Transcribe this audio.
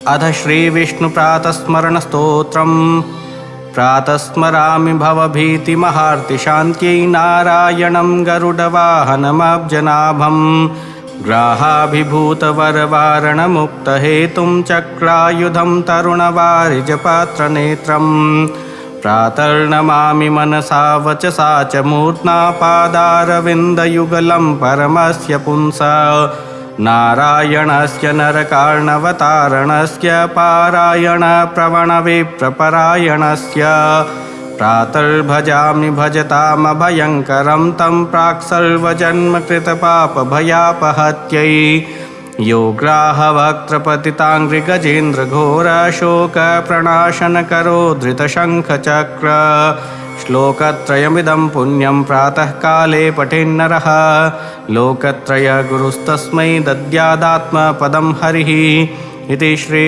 अध श्रीविष्णुप्रातस्मरणस्तोत्रम् प्रातस्मरामि भवभीतिमहार्तिशान्त्यै नारायणं गरुडवाहनमब्जनाभं ग्राहाभिभूतवरवारणमुक्तहेतुं चक्रायुधं तरुणवारिजपात्रनेत्रम् प्रातर्नमामि मनसा वचसा च मूर्ध्ना पादारविन्दयुगलं परमस्य पुंसा नारायणस्य नरकार्णवतारणस्य पारायण प्रवणविप्रपरायणस्य प्रातर्भजामि भजतामभयङ्करं तं प्राक्सर्वजन्मकृतपापभयापहत्यै योग्राहवक्त्रपतिताङ्घ्रिगजेन्द्रघोरशोकप्रणाशनकरो धृतशङ्खचक्र श्लोकत्रयमिदं पुण्यं प्रातःकाले पठेन्नरः लोकत्रयगुरुस्तस्मै दद्यादात्मपदं हरिः इति श्री